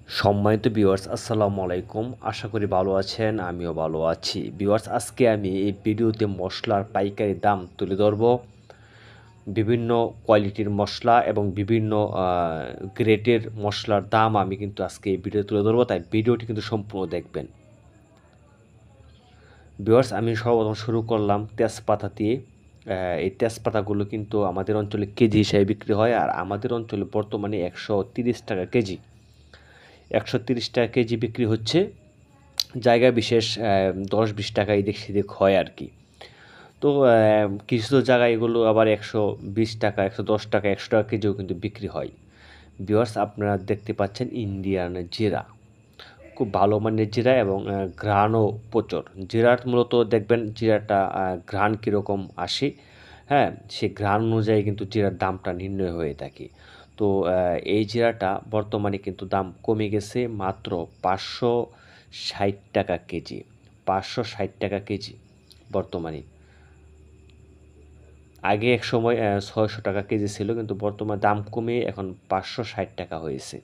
সম্মানিত ভিউয়ার্স আসসালামু আলাইকুম। আশা করি ভালো আছেন, আমিও ভালো আছি। ভিউয়ার্স আজকে আমি এই ভিডিওতে মশলার পাইকারি দাম তুলে ধরব। বিভিন্ন কোয়ালিটির মশলা এবং বিভিন্ন গ্রেডের মশলার দাম আমি কিন্তু আজকে এই ভিডিও তুলে ধরব, তাই ভিডিওটি কিন্তু সম্পূর্ণ দেখবেন। ভিউয়ার্স আমি সর্বপ্রথম শুরু করলাম তেজপাতা দিয়ে। এই তেজপাতাগুলো কিন্তু আমাদের অঞ্চলে কেজি হিসাবে বিক্রি হয়, আর আমাদের অঞ্চলে বর্তমানে 130 টাকা কেজি। 130 টাকা কেজি বিক্রি হচ্ছে। জায়গা বিশেষ 10-20 টাকা এদিক সেদিক হয় আর কি। তো কিছু জায়গায় এগুলো আবার 120 টাকা, 110 টাকা, 100 টাকা কেজিও কিন্তু বিক্রি হয়। ভিউয়ার্স আপনারা দেখতে পাচ্ছেন ইন্ডিয়ান জিরা, খুব ভালো মানের জিরা এবং ঘ্রাণও প্রচুর। জিরার মূলত দেখবেন জিরাটা ঘ্রাণ কীরকম আসে, হ্যাঁ, সেই ঘ্রাণ অনুযায়ী কিন্তু জিরার দামটা নির্ণয় হয়ে থাকে। তো এই জিরাটা বর্তমানে কিন্তু দাম কমে গেছে, মাত্র 560 টাকা কেজি। 560 টাকা কেজি বর্তমানে। আগে এক সময় 600 টাকা কেজি ছিল, কিন্তু বর্তমানে দাম কমে এখন 560 টাকা হয়েছে।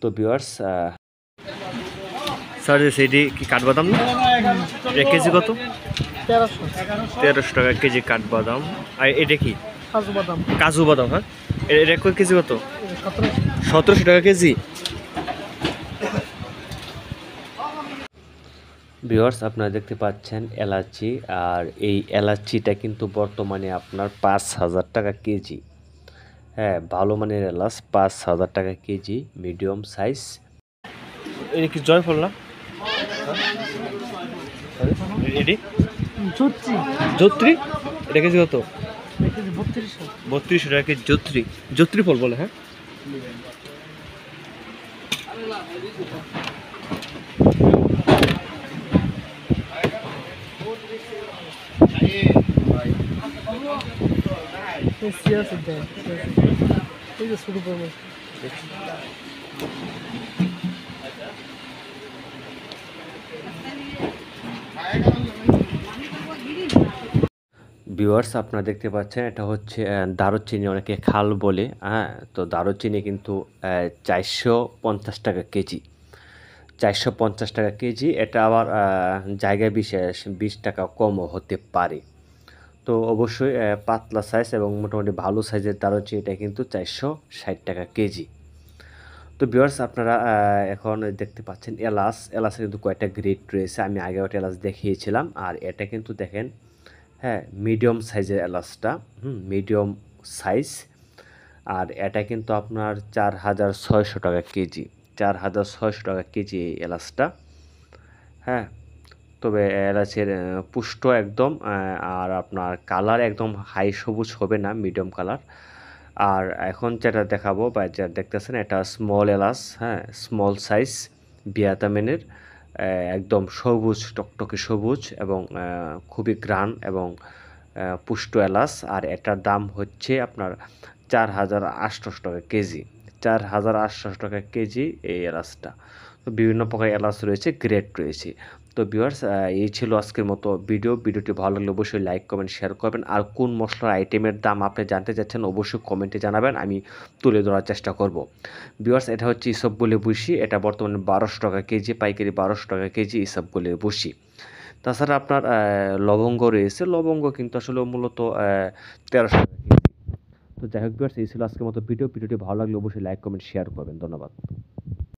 তো ভিউয়ার্স স্যার সেটি কি কাঠবাদাম না? 1 কেজি কত? 1300 টাকা কেজি কাঠবাদাম। আর এটা কি? কাজু বাদাম। হ্যাঁ, এটা কয় কেজি কত? 1700 টাকা কেজি। ভিউয়ার্স আপনারা দেখতে পাচ্ছেন এলাচি, আর এই এলাচিটা কিন্তু বর্তমানে আপনার 5000 টাকা কেজি। হ্যাঁ, ভালো মানের এলাচ 5000 টাকা কেজি, মিডিয়াম সাইজ। এটা কি জয়ফল না? এটি যোত্রী। এটা কেজি কত? 3200 টাকা কেজি যোত্রী। যোত্রী ফল বলে। হ্যাঁ, ভিউয়ার্স আপনারা দেখতে পাচ্ছেন এটা হচ্ছে দারুচিনি, অনেকে খাল বলে। হ্যাঁ, তো দারুচিনি কিন্তু 450 টাকা কেজি। 450 টাকা কেজি। এটা আবার জায়গায় বিশেষ 20 টাকা কমও হতে পারে। তো অবশ্যই পাতলা সাইজ এবং মোটামুটি ভালো সাইজের দারুচিনিটা কিন্তু 460 টাকা কেজি। তো ভিউয়ার্স আপনারা এখন দেখতে পাচ্ছেন এলাচ। এলাচের কিন্তু কয়েকটা গ্রেড রয়েছে, আমি আগে একটা এলাচ দেখিয়েছিলাম। আর এটা কিন্তু দেখেন, হ্যাঁ, মিডিয়াম সাইজের এলাচটা, মিডিয়াম সাইজ। আর এটা কিন্তু আপনার 4600 টাকা কেজি। 4600 টাকা কেজি এই এলাচটা। হ্যাঁ, তবে এলাচের পুষ্ট একদম, আর আপনার কালার একদম হাই সবুজ হবে না, মিডিয়াম কালার। আর এখন যেটা দেখাবো বা যা দেখতেছেন এটা স্মল এলাচ। হ্যাঁ, স্মল সাইজ ভিয়েতনামের, একদম সবুজ, টকটকে সবুজ এবং খুবই ঘ্রাণ এবং পুষ্ট এলাচ। আর এটার দাম হচ্ছে আপনার 4800 টাকা কেজি। 4800 টাকা কেজি এই এলাচটা। তো বিভিন্ন প্রকার এলাচ রয়েছে, গ্রেড রয়েছে। তো ভিউয়ার্স এই ছিল আজকের মতো ভিডিওটি ভালো লাগলে অবশ্যই লাইক কমেন্ট শেয়ার করবেন। আর কোন মশলার আইটেমের দাম আপনি জানতে চাচ্ছেন অবশ্যই কমেন্টে জানাবেন, আমি তুলে ধরার চেষ্টা করব। ভিউয়ার্স এটা হচ্ছে ইসবগুলের ভুসি, এটা বর্তমানে 1200 টাকা কেজি, পাইকারি 1200 টাকা কেজি ইসবগুলের ভুসি। তাছাড়া আপনার লবঙ্গ রয়েছে, লবঙ্গ কিন্তু আসলে মূলত 1300 টাকা কেজি। তো যাই হোক ভিউয়ার্স এই ছিল আজকের মতো ভিডিওটি ভালো লাগলে অবশ্যই লাইক কমেন্ট শেয়ার করবেন। ধন্যবাদ।